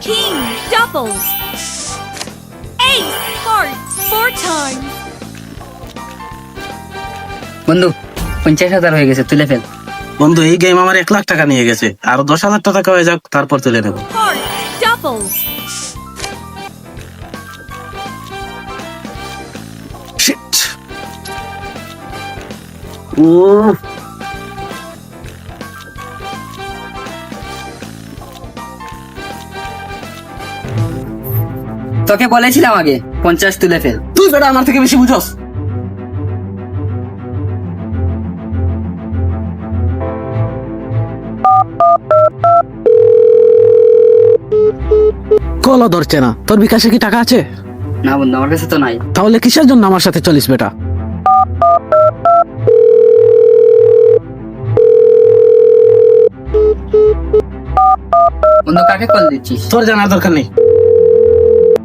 King double. Ace heart 4 times. বন্ধু 50,000 হয়ে গেছে, তুলে ফেল। বন্ধু এই গেম আমার 1,00,000 টাকা নিয়ে গেছে, আর 10,000 টাকা হয়ে যাক তারপর তুলে নেব। Heart double. Shit. তোকে বলেছিলাম আগে 50 তুলে ফেল। তুই বেটা আমার থেকে বেশি বুঝছস। কলও ধরছে না। তোর বিকাশে কি টাকা আছে? না বন্ধু, আমার কাছে তো নাই। তাহলে কিসের জন্য আমার সাথে চলিস বেটা? বন্ধু কাকে কল দিচ্ছিস? তোর জানার দরকার নেই।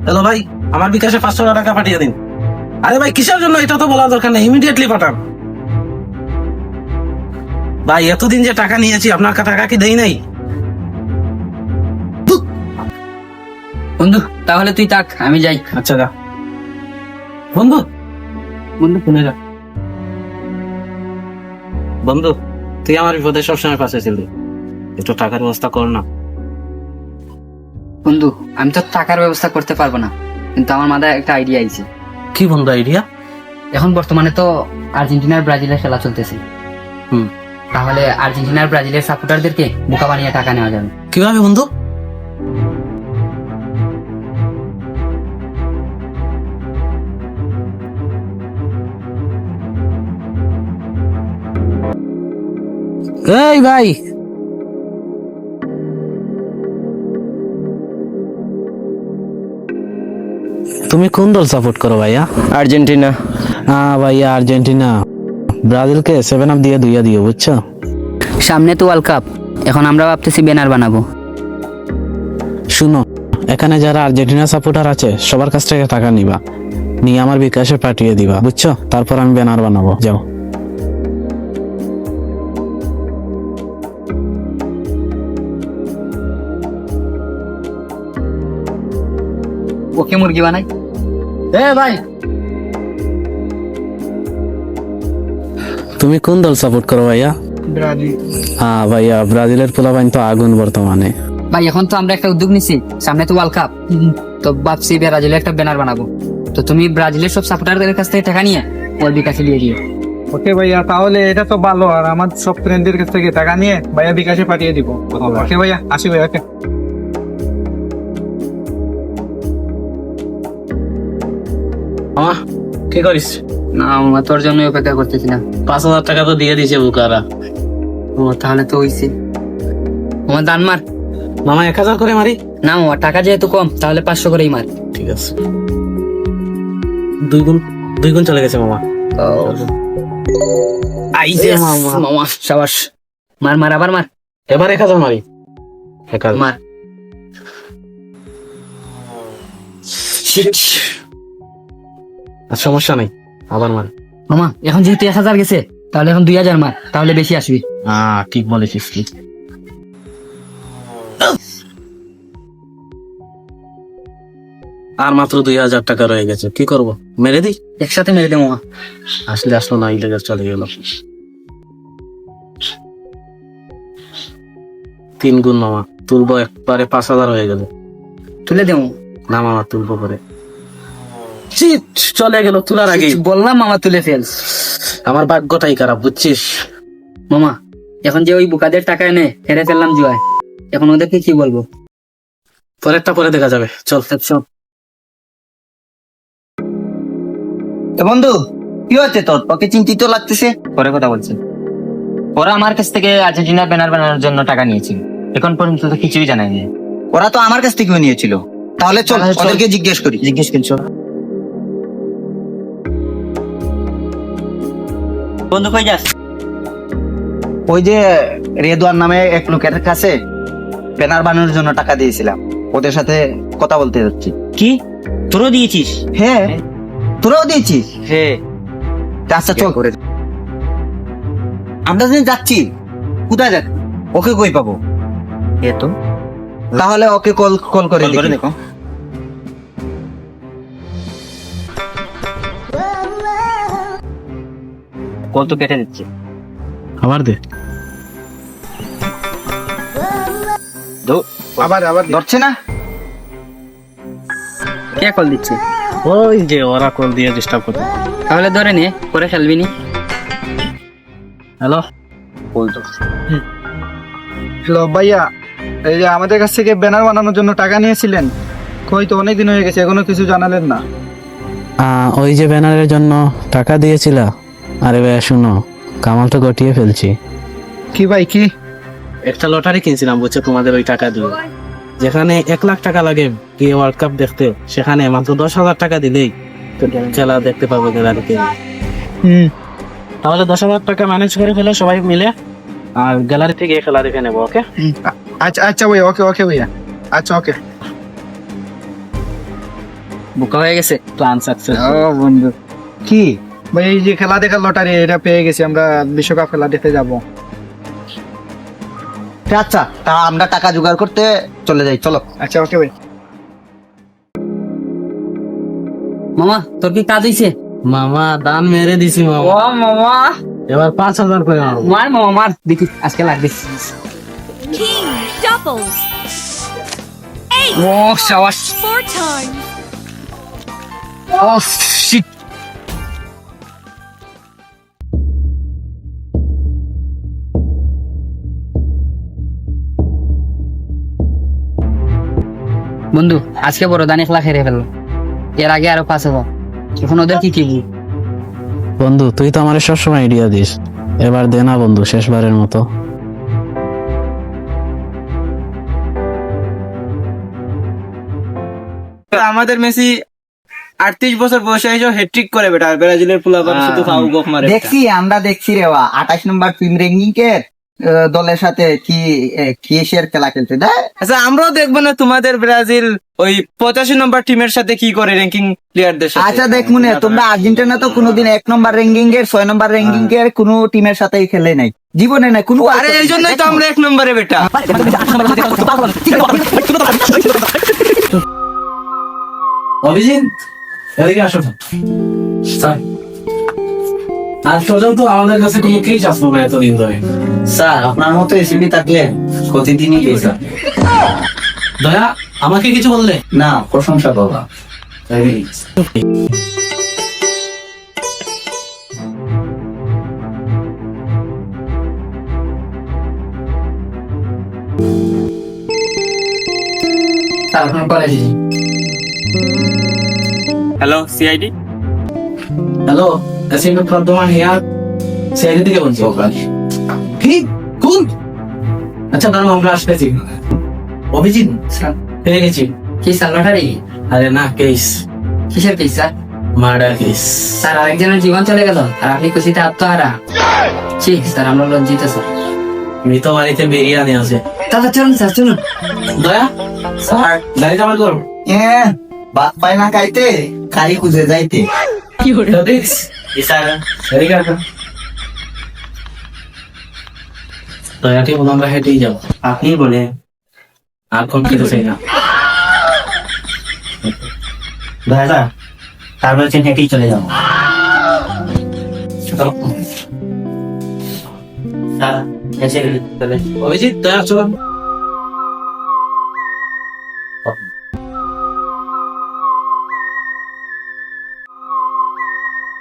হ্যালো ভাই, আমার বিকাশে 500 টাকা পাঠিয়ে দিন। আরে ভাই কিসের জন্য এটা তো বলার দরকার নেই, ইমিডিয়েটলি পাঠান। ভাই এতদিন যে টাকা নিয়েছি আপনার টাকা কি দেই নাই? বন্ধু তাহলে তুই থাক, আমি যাই। আচ্ছা যা। বন্ধু বন্ধু শুনে যা। বন্ধু তুই আমার বিপদে সবসময় পাশে ছিলি, একটু টাকার ব্যবস্থা কর না। বন্ধু আমি তো টাকার ব্যবস্থা করতে পারবো না, কিন্তু আমার মাথায় একটা আইডিয়া আইছে। কি বন্ধু আইডিয়া? এখন বর্তমানে তো আর্জেন্টিনার ব্রাজিলের খেলা চলতেছে। তাহলে আর্জেন্টিনার ব্রাজিলের সাপোর্টারদেরকে বোকা বানিয়ে টাকা নেওয়া যাবে। কিভাবে বন্ধু? এই ভাই তুমি কোন দল সাপোর্ট করো ভাইয়া? আর্জেন্টিনা। হ্যাঁ ভাইয়া আর্জেন্টিনা। ব্রাজিলকে 7 দিয়ে দুইয়া দিও, বুঝছো? সামনে তো ওয়ার্ল্ড কাপ, এখন আমরা ভাবতেছি ব্যানার বানাবো। শুনো, এখানে যারা আর্জেন্টিনা সাপোর্টার আছে সবার কাছ থেকে টাকা নিবা, নিয়ে আমার বিকাশে পাঠিয়ে দিবা, বুঝছো? তারপর আমি ব্যানার বানাবো। যাও। ওকে মুরগি বানাই। ভাই তুমি কোন দল সাপোর্ট করো ভাইয়া? ব্রাজিল। হ্যাঁ ভাইয়া, ব্রাজিলের পোলাপাইন তো আগুন বর্তমানে। ভাই এখন তো আমরা একটা উদ্যোগ নিছি, সামনে তো ওয়ার্ল্ড কাপ, তো ভাবছি ব্রাজিলের একটা ব্যানার বানাবো। তো তুমি ব্রাজিলের সব সাপোর্টারদের কাছ থেকে টাকা নিয়ে ওর বিকাশে দিয়ে দিও। ওকে ভাইয়া, তাহলে এটা তো ভালো। আর আমার সব ফ্রেন্ডদের কাছ থেকে টাকা নিয়ে ভাইয়া বিকাশে পাঠিয়ে দিব। ওকে ভাইয়া, আসি ভাইয়া। ওকে। মামা কি করিস? না মামা, তোর জন্য অপেক্ষা করতেছিলাম। 5,000 টাকা তো দিয়ে দিয়েছে বুকারা। ও তাহলে তো হইছে। আমার দান মার। মামা 1,000 করে মারি? না মামা, টাকা যেহেতু কম তাহলে 500 করেই মার। ঠিক আছে। 2 গুণ চলে গেছে মামা। আইছে মামা। মামা সাবাস, মার মার, আবার মার। এবার 1,000 মারি। 1,000 মার। আর সমস্যা নাই, আবার মার। মামা এখন যেহেতু 1000 গেছে, তাহলে এখন 2000 মার, তাহলে বেশি আসবি। ঠিক বলেছিস কি। আর মাত্র 2,000 টাকা রয়ে গেছে, কি করব? মেরে দিই? একসাথে মেরে দে মামা। আসলো না, ইলেগাল চলে গেল। 3 গুণ মামা, তুলবো একবারে 5,000 হয়ে গেল। তুলে দে মামা। না মামা, তুলবো পরে। চলে গেল তোলার আগে। বললাম মামা তুলে ফেল। আমার ভাগ্যটাই খারাপ, বুঝছিস? মামা এখন যে ওই বুকাদের টাকা এনে হেরে ফেললাম জুয়ায়, এখন ওদেরকে কি বলবো? পরেরটা পরে দেখা যাবে, চল। সব বন্ধু কি হচ্ছে তোর? ওকে চিন্তিত লাগতেছে। পরে কথা বলছি। ওরা আমার কাছ থেকে আর্জেন্টিনা ব্যানার বানানোর জন্য টাকা নিয়েছিল, এখন পর্যন্ত তো কিছুই জানায়নি। ওরা তো আমার কাছ থেকেও নিয়েছিল। তাহলে চল ওদেরকে জিজ্ঞেস করি। জিজ্ঞেস করছো? বন্ধু কই যাস? ওই যে রেদওয়ান নামে এক লোকের কাছে ব্যানার বানানোর জন্য টাকা দিয়েছিলাম, ওদের সাথে কথা বলতে যাচ্ছি। কি তোরও দিয়েছিস? হ্যাঁ। তোরাও দিয়েছিস? হ্যাঁ। আচ্ছা চল। আমরা যদি যাচ্ছি, কোথায় যাচ্ছি? ওকে কই পাবো? এ তো তাহলে ওকে কল করে দেখো। কল তো কেটে দিচ্ছে। আবার দে। আবার ধরছে না। কে কল দিচ্ছে? ওই যে ওরা কল দিয়ে ডিস্টার্ব করে। তাহলে ধরে নে, পরে খেলবি নি। হ্যালো, হ্যালো ভাইয়া, এই যে আমাদের কাছ থেকে ব্যানার বানানোর জন্য টাকা নিয়েছিলেন, কই তো অনেকদিন হয়ে গেছে, এখনো কিছু জানালেন না। ওই যে ব্যানারের জন্য টাকা দিয়েছিলা, আরে ভাই শুনো, কামাল তো গটিয়ে ফেলছি। কি ভাই কি? একটা লটারি কিনছিলাম বুঝছো, তোমাদের ওই টাকা দিয়ে। যেখানে 1 লাখ টাকা লাগে গিয়ে ওয়ার্ল্ড কাপ দেখতে, সেখানে মাত্র 10,000 টাকা দিলেই খেলা দেখতে পাবো গ্যালারিতে। তাহলে 10,000 টাকা ম্যানেজ করে ফেলে সবাই মিলে, আর গ্যালারি থেকে খেলা দেখে নেবো। ওকে? আচ্ছা ভাইয়া, ওকে ভাইয়া, আচ্ছা ওকে। বোকা হয়ে গেছে। Plan success. বন্ধু কি ভাই, এই যে খেলা দেখার লটারি এটা পেয়ে গেছি, আমরা বিশ্বকাপ খেলা দেখতে যাব। আচ্ছা, তা আমরা টাকা জোগাড় করতে চলে যাই, চলো। আচ্ছা ওকে ভাই। মামা তোর কি কাজ হইছে? মামা দান মেরে দিছি ও মামা, মামা, এবার 5,000 করে মারবো। মার মামা মার, দেখি আজকে লাগবে। King doubles. ও শাবাশ। 4 times. ও শিট। বন্ধু আজকে বড় দান 1 লাখ হেরে ফেললো, এর আগে আরো 5,000। এখন ওদের কি কিনবো? বন্ধু তুই তো আমার সবসময় আইডিয়া দিস, এবার দে না বন্ধু, শেষবারের মতো। আমাদের মেসি 38 বছর বয়সে এসে হ্যাট্রিক করে বেটা, আর ব্রাজিলের পোলাপান শুধু ফাউল গোল মারে। আমরা দেখছি রে, 28 নম্বর টিম র্যাঙ্কিং এর দলের সাথে কি এশিয়ার খেলা খেলতে দেয়। আচ্ছা আমরাও দেখবো না তোমাদের ব্রাজিল ওই 85 নম্বর টিমের সাথে কি করে, র্যাঙ্কিং প্লেয়ারদের সাথে। আচ্ছা দেখ মনে, তোমরা আর্জেন্টিনা তো কোনোদিন 1 নম্বর র্যাঙ্কিং এর 6 নম্বর র্যাঙ্কিং এর কোনো টিমের সাথেই খেলে নাই জীবনে, নাই কোনো। আরে এই জন্যই তো আমরা 1 নম্বরে বেটা। অভিজিৎ এদিকে আসো। আজ পর্যন্ত আমাদের কাছে কোনো কেস আসবো না এতদিন ধরে। স্যার আপনার মতো এসিবি থাকলে প্রতিদিনই গেছে। দয়া আমাকে কিছু বললে না, প্রশংসা করবা। তারপর কলেজে। Hello CID. Hello, SMA Pradyuman here, সেদিন থেকে বলছি। কি কোন? আচ্ছা দাঁড়াও, আমরা আসতেছি। অভিজিৎ পেয়ে গেছি। কি স্যার লটারি? আরে না, কেস, কিসের case sir? Murder case. Sir আরেকজনের জীবন চলে গেল আর আপনি খুশিতে আত্মহারা। ঠিক স্যার, আমরা লজ্জিত স্যার। মৃত বাড়িতে বিরিয়ানি আছে। তাহলে চলুন স্যার, চলুন। দয়া স্যার গাড়ি জামাল করো। ভাত পায় না খাইতে, কারি খুঁজে যাইতে। দয়াকে বলো আমরা হেঁটেই যাবো। আপনি বলে আর কোন খেতে চাই না। দাদা তারপর হেঁটেই চলে যাবো। অভিজিৎ দয়া চলো।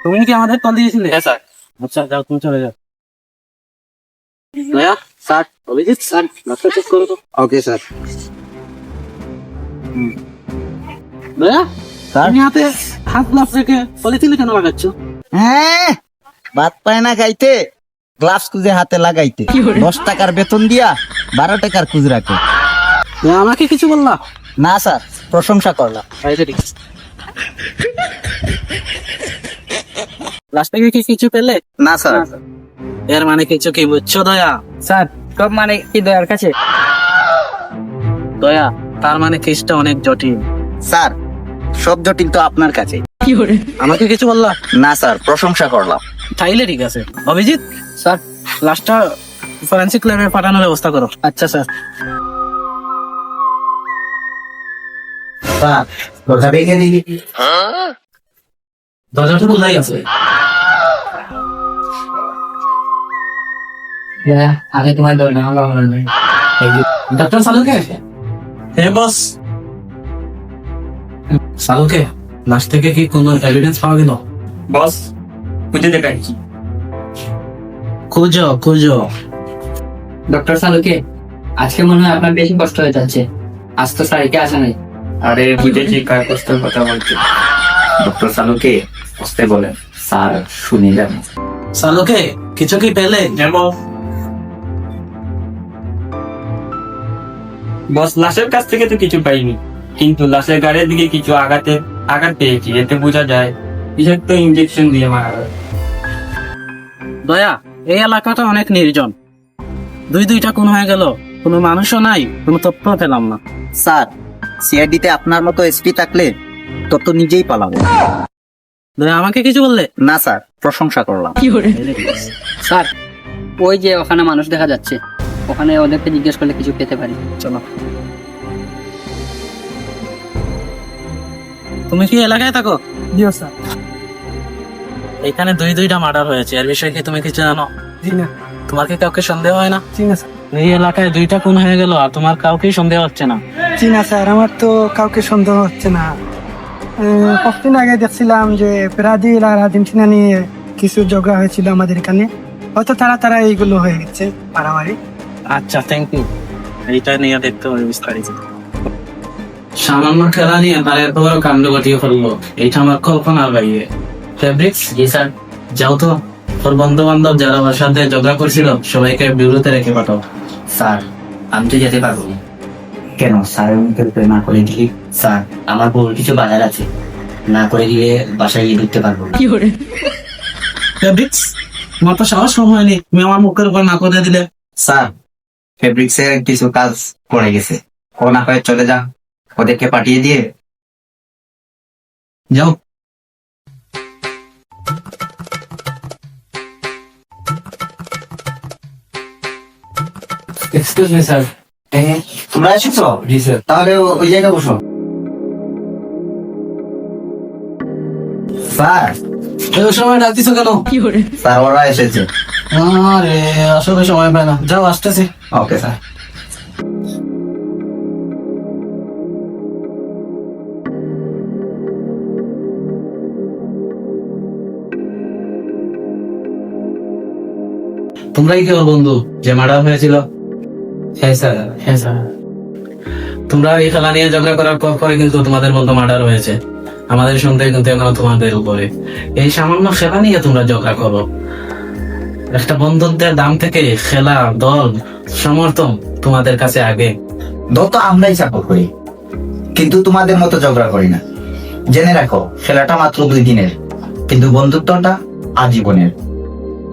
তুমি কি আমাদের কল দিয়েছিলে? হ্যাঁ স্যার। আচ্ছা যাও, তুমি চলে যাও। দয়া স্যার, অভিজিৎ স্যার, নাস্তা চেক করো তো। Okay sir. দয়া তুমি হাতে হাত গ্লাভস রেখে পলিথিনে কেন লাগাচ্ছ? হ্যাঁ, ভাত পায় না খাইতে, গ্লাভস খুঁজে হাতে লাগাইতে। 10 টাকার বেতন দিয়া 12 টাকার খুঁজ রাখে। দয়া আমাকে কিছু বললা? না স্যার, প্রশংসা করলাম। লাস্ট থেকে কি কিছু পেলে? না স্যার। এর মানে কিছু কি বুঝছো দয়া? স্যার সব মানে কি দয়ার কাছে? দয়া তার মানে কেসটা অনেক জটিল। স্যার সব জটিল তো আপনার কাছে। আমাকে কিছু বললা? না স্যার, প্রশংসা করলাম। তাইলে ঠিক আছে। অভিজিৎ স্যার। লাস্টটা ফরেন্সিক ল্যাবে পাঠানোর ব্যবস্থা করো। আচ্ছা স্যার। স্যার দরজা ভেঙে দিই। দরজাটা খোলাই আছে। আগে তোমার দরজা ডক্টর সালুকে, হে বস সালুকে, লাশ থেকে কি কোনো এভিডেন্স পাওয়া গেল? বস খুঁজে দেখাচ্ছি। খুঁজো খুঁজো। ডক্টর সালুকে, আজকে মনে হয় আপনার বেশি কষ্ট হয়ে যাচ্ছে। আজ তো স্যারকে আসে নাই। আরে বুঝেছি কার কষ্টের কথা বলছি। ডক্টর সালুকে বসতে বলেন, স্যার শুনে যান। সালুকে, কিছু কি পেলে? বস লাশের কাছ থেকে তো কিছু পাইনি, কিন্তু লাশের গাড়ির দিকে কিছু আঘাত পেয়েছি। এতে বোঝা যায় বিষাক্ত ইঞ্জেকশন দিয়ে মারা হয়। দয়া, এই এলাকাটা অনেক নির্জন। দুইটা খুন হয়ে গেল, কোনো মানুষও নাই, কোনো তথ্য পেলাম না। স্যার সিআইডিতে আপনার মতো এসপি থাকলে তত নিজেই পালাবো। দয়া, আমাকে কিছু বললে? না স্যার, প্রশংসা করলাম। স্যার, ওই যে ওখানে মানুষ দেখা যাচ্ছে, ওখানে ওদেরকে জিজ্ঞেস করলে কিছু পেতে পারি। চলো। তুমি কি এলাকায় থাকো? স্যার। এখানে দুইটা মার্ডার হয়েছে, এর বিষয়ে কি তুমি কিছু জানো? জি না। তোমার কি কাউকে সন্দেহ হয় না? জি না স্যার। এই এলাকায় দুইটা খুন হয়ে গেল আর তোমার কাউকেই সন্দেহ হচ্ছে না? জি না স্যার, আমার তো কাউকে সন্দেহ হচ্ছে না। কতদিন আগে দেখছিলাম যে ব্রাজিল আর আর্জেন্টিনা নিয়ে কিছু ঝগড়া হয়েছিল আমাদের এখানে, হয়তো তারা এইগুলো হয়ে গেছে মারামারি। আচ্ছা, থ্যাংক ইউ। এইটা নিয়ে দেখতে হবে বিস্তারিত। সামান্য খেলা নিয়ে তার এত বড় কাণ্ড ঘটিয়ে ফেললো, এইটা আমার কল্পনার বাইরে। ফেব্রিক্স, জি স্যার। যাও তো, তোর বন্ধু বান্ধব যারা আমার সাথে ঝগড়া করছিল সবাইকে বিরুদ্ধে রেখে পাঠাও। স্যার, আমি তো যেতে পারবো না। কেন স্যারের মুখের উপরে না করে দিলি? স্যার, আমার বউর কিছু বাজার আছে, না করে দিলে বাসায় গিয়ে ঢুকতে পারবো না। ফেব্রিক্স, তোমার তো সাহস কম হয়নি, তুমি আমার মুখের উপর না করে দিলে। স্যার ফেব্রিক্সের কিছু কাজ পড়ে গেছে, ও না হয় চলে যা, ওদেরকে পাঠিয়ে দিয়ে যাও। Excuse me sir. তোমরা এসেছো? জি স্যার। তাহলে ওই জায়গায় বসো। স্যার, এই সময় ডাকতেছো কেন? স্যার ওরা এসেছে। আরে আসলে সময় পায় না, যাও আসতেছি। Okay sir. তোমরাই কি ওর বন্ধু যে মার্ডার হয়েছিল? হ্যাঁ স্যার। হ্যাঁ স্যার। তোমরা এই খেলা নিয়ে ঝগড়া করার পরে কিন্তু তোমাদের বন্ধু মার্ডার হয়েছে। আমাদের সন্দেহ কিন্তু এখন তোমাদের উপরে। এই সামান্য খেলা নিয়ে তোমরা ঝগড়া করো। একটা বন্ধুত্বের দাম থেকে খেলা, দল, সমর্থন তোমাদের কাছে আগে। দল তো আমরাই সাপোর্ট করি, কিন্তু তোমাদের মতো ঝগড়া করি না। জেনে রাখো, খেলাটা মাত্র 2 দিনের, কিন্তু বন্ধুত্বটা আজীবনের।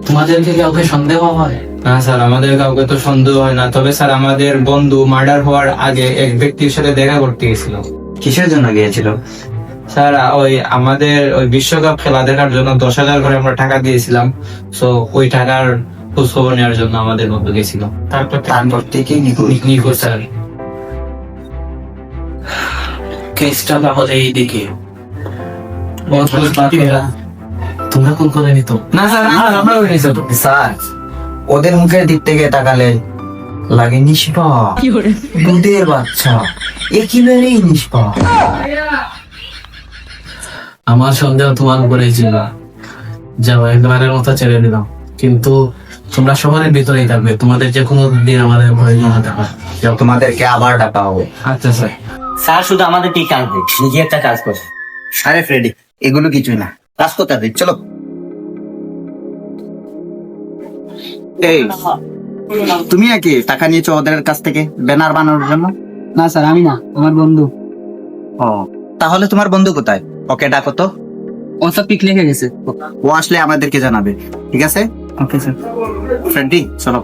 তোমাদের কি কাউকে সন্দেহ হয়? না স্যার, আমাদের কাউকে তো সন্দেহ হয় না। তবে স্যার, আমাদের বন্ধু মার্ডার হওয়ার আগে এক ব্যক্তির সাথে দেখা করতে গেছিল। কিসের জন্য গিয়েছিল? স্যার, আমাদের ওই বিশ্বকাপ খেলা দেখার জন্য 10,000 করে আমরা টাকা দিয়েছিলাম। তো ওই টাকার খোঁজ খবর নেওয়ার জন্য আমাদের বন্ধু গেছিল। তারপর থেকেই নিখোঁজ স্যার। কেসটা তাহলে এইদিকে। তোমরা কোন করে নিত? না স্যার, আমরা ওই নিয়েছি। স্যার, ওদের মুখের দিক থেকে তাকালে লাগে নিষ্পাপ, দুধের বাচ্চা, একেবারেই নিষ্পাপ। আমার সন্দেহ তোমার উপরেই ছিল, যাও একবারের মতো ছেড়ে দিলাম। কিন্তু তোমরা শহরের ভিতরেই থাকবে, তোমাদের যে কোনো দিন আমাদের ভয় জমাতে পারে। যাও, তোমাদেরকে আবার ডাকা হবে। আচ্ছা স্যার। স্যার শুধু আমাদেরকে কাজ দেয়, নিজে একটা কাজ করে। আরে ফ্রেডি, এগুলো কিছুই না, কাজ করতে হবে। চলো। এই তুমি কি টাকা নিয়েছো ওদের কাছ থেকে ব্যানার বানানোর জন্য? না স্যার, আমি না, আমার বন্ধু। ও, তাহলে তোমার বন্ধু কোথায়? ওকে ডাকো তো। ও সব পিকনিকে গেছে। ও আসলে আমাদেরকে জানাবে, ঠিক আছে? Okay sir. ফ্রেডি চলো।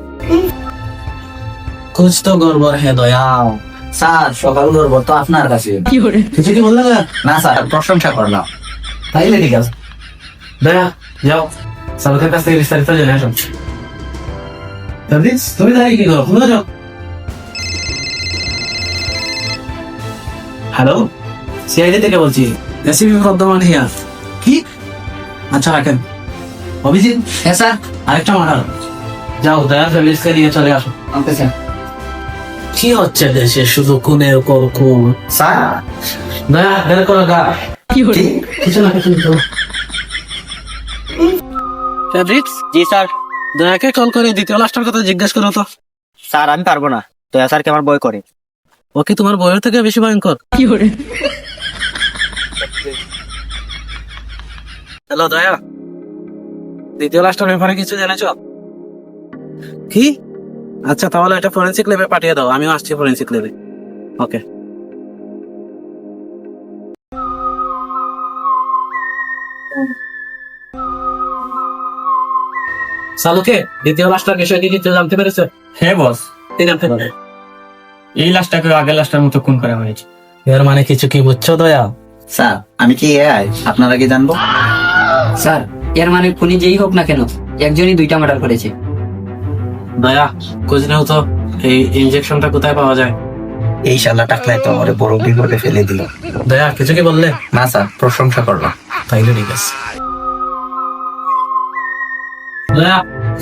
কুছ তো গড়বড় হে দয়াও। স্যার, সকাল করবো তো আপনার কাছে। কিছু কি বললে না? না স্যার, প্রশংসা করলাম। তাইলে ঠিক আছে। দয়া, যাও সালুকের কাছ থেকে বিস্তারিত জেনে আসো। তুমি দাঁড়িয়ে কি করো? শুনে যাও। হ্যালো সিআইডি থেকে বলছি, এসিপি বর্ধমান হিয়ার। কি? আচ্ছা রাখেন। অভিজিৎ, হ্যাঁ স্যার। আরেকটা মার্ডার। যাও দয়া ফ্যামিলিসকে নিয়ে চলে আসো। Okay sir. কি হচ্ছে দেশে, শুধু খুনের পর খুন। স্যার দয়া বের করো গা। কিছু না কিছু চলো। ফেব্রিক্স, জি স্যার। দয়াকে কল করে দ্বিতীয় লাশটার কথা জিজ্ঞেস করো তো। স্যার আমি পারবো না, দয়া স্যারকে আমার ভয় করে। ও কি তোমার বইয়ের থেকে বেশি ভয়ঙ্কর? হ্যালো দয়া, দ্বিতীয় লাশটার ব্যাপারে কিছু জেনেছ? কি? আচ্ছা তাহলে এটা ফরেন্সিক ল্যাবে পাঠিয়ে দাও, আমিও আসছি ফরেন্সিক ল্যাবে। ওকে। সালুকে দ্বিতীয় লাশটার বিষয়ে কি কিছু জানতে পেরেছে? হ্যাঁ বস, কি জানতে পারে? এই লাশটাকে আগের লাশটার মতো খুন করা হয়েছে। এর মানে কিছু কি বুঝছো দয়া? স্যার আমি কি এআই, আপনারা কি জানবো? স্যার এর মানে খুনি যেই হোক না কেন, একজনই দুইটা মার্ডার করেছে। দয়া খোঁজ নেও তো, এই ইনজেকশনটা কোথায় পাওয়া যায়? এই শালা টাকলাই তো আমার বড় বিপদে ফেলে দিল। দয়া কিছু কি বললে? না স্যার, প্রশংসা করলাম। তাইলে ঠিক আছে। দয়া,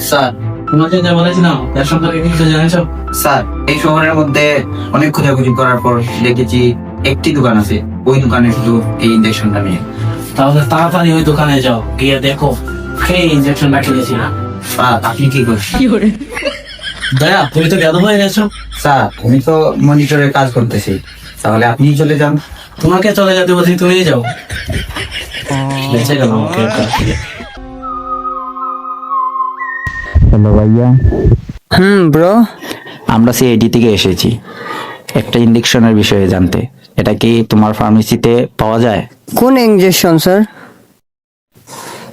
স্যার তোমাকে যা বলেছিলাম এর সম্পর্কে কিছু জেনেছো? স্যার এই শহরের মধ্যে অনেক খোঁজাখুঁজি করার পর দেখেছি একটি দোকান আছে, ওই দোকানে শুধু এই ইনজেকশনটা নিয়ে। তাহলে তাড়াতাড়ি ওই দোকানে যাও, গিয়ে দেখো সেই ইনজেকশনটা খেয়েছি না। স্যার আপনি কি করছেন? দয়া তুমি তো বেদ হয়ে গেছো। স্যার আমি তো মনিটরে কাজ করতেছি, তাহলে আপনি চলে যান। তোমাকে চলে যেতে বলছি, তুমিই যাও। বেঁচে গেল আমাকে একটা। হ্যালো ভাইয়া। ব্রো। আমরা সিআইডি থেকে এসেছি একটা ইনজেকশনের বিষয়ে জানতে। এটা কি তোমার ফার্মেসিতে পাওয়া যায়? কোন ইনজেকশন স্যার?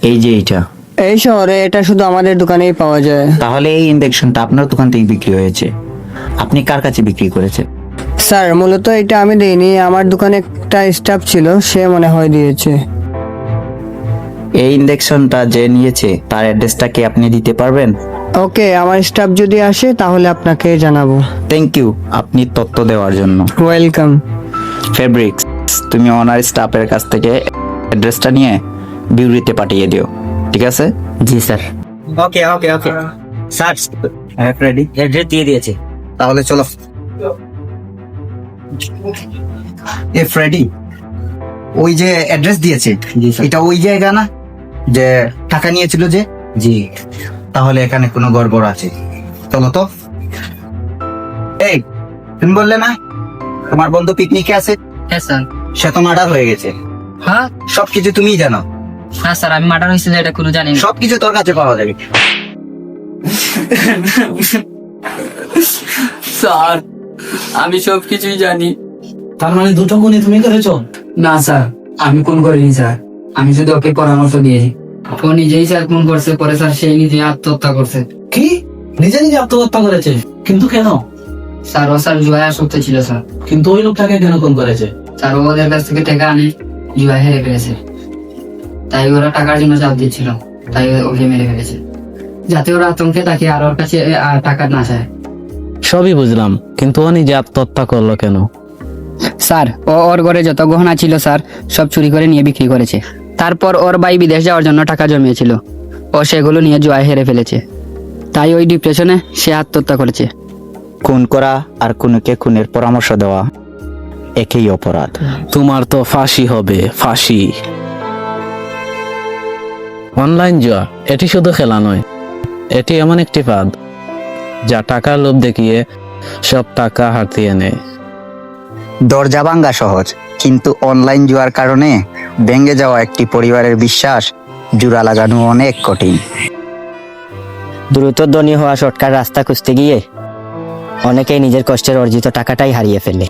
এই যে এইটা। এই শহরে এটা শুধু আমাদের দোকানেই পাওয়া যায়। তাহলে এই ইনজেকশনটা আপনার দোকান থেকে বিক্রি হয়েছে, আপনি কার কাছে বিক্রি করেছেন? স্যার মূলত এটা আমি দেইনি, আমার দোকানে একটা স্টাফ ছিল, সে মনে হয় দিয়েছে। এই ইনজেকশনটা যে নিয়েছে তার অ্যাড্রেসটা কি আপনি দিতে পারবেন? ওকে, আমার স্টাফ যদি আসে তাহলে আপনাকে জানাবো। থ্যাংক ইউ আপনি তথ্য দেওয়ার জন্য। ওয়েলকাম। ফেব্রিক্স, তুমি ওনার স্টাফের কাছ থেকে অ্যাড্রেসটা নিয়ে বিউরিতে পাঠিয়ে দিও, ঠিক আছে? জি স্যার। ওকে ওকে ওকে স্যার, রেডি? অ্যাড্রেস দিয়ে দিয়েছে। তাহলে চলো। এ ফ্রেডি, ওই যে অ্যাড্রেস দিয়েছে এটা ওই জায়গা না যে টাকা নিয়েছিল যে? জি। তাহলে এখানে কোনো গড়বড় আছে, চলো তো। এই তুমি বললে না তোমার বন্ধু পিকনিকে আছে? হ্যাঁ স্যার। সে তো মার্ডার হয়ে গেছে। হ্যাঁ সবকিছু তুমিই জানো। হ্যাঁ স্যার, আমি মার্ডার হয়েছিল এটা কোনো জানি না। সবকিছু তোর কাছে পাওয়া যাবে। স্যার আমি সব কিছুই জানি। তার মানে দুটো খুনই তুমি করেছো? না স্যার, আমি কোন করিনি স্যার, আমি শুধু ওকে পরামর্শ দিয়েছি। ও নিজেই স্যার কোন করছে, পরে স্যার সেই নিজে আত্মহত্যা করছে। কি? নিজে নিজে আত্মহত্যা করেছে? কিন্তু কেন? স্যার ও স্যার জুয়ায় আসক্ত ছিল স্যার। কিন্তু ওই লোকটাকে কেন খুন করেছে? স্যার ও ওদের কাছ থেকে টাকা আনে, জুয়ায় হেরে ফেলেছে, তাই ওরা টাকার জন্য চাপ দিচ্ছিল, তাই ওকে মেরে ফেলেছে, যাতে ওরা আতঙ্কে তাকে আর ওর কাছে আর টাকা না চায়। সবই বুঝলাম, কিন্তু ও নিজে আত্মহত্যা করলো কেন? স্যার ও ওর ঘরে যত গহনা ছিল স্যার সব চুরি করে নিয়ে বিক্রি করেছে। তারপর ওর ভাই বিদেশ যাওয়ার জন্য টাকা জমিয়েছিল, ও সেগুলো নিয়ে জুয়ায় হেরে ফেলেছে, তাই ওই ডিপ্রেশনে সে আত্মহত্যা করেছে। খুন করা আর খুনিকে খুনের পরামর্শ দেওয়া একই অপরাধ। তোমার তো ফাঁসি হবে, ফাঁসি। অনলাইন জুয়া এটি শুধু খেলা নয়, এটি এমন একটি ফাঁদ যা টাকার লোভ দেখিয়ে সব টাকা হাতিয়ে নেয়। দরজা ভাঙ্গা সহজ, কিন্তু অনলাইন জুয়ার কারণে ভেঙে যাওয়া একটি পরিবারের বিশ্বাস জোড়া লাগানো অনেক কঠিন। দ্রুত ধনী হওয়া শর্টকাট রাস্তা খুঁজতে গিয়ে অনেকেই নিজের কষ্টের অর্জিত টাকাটাই হারিয়ে ফেলে।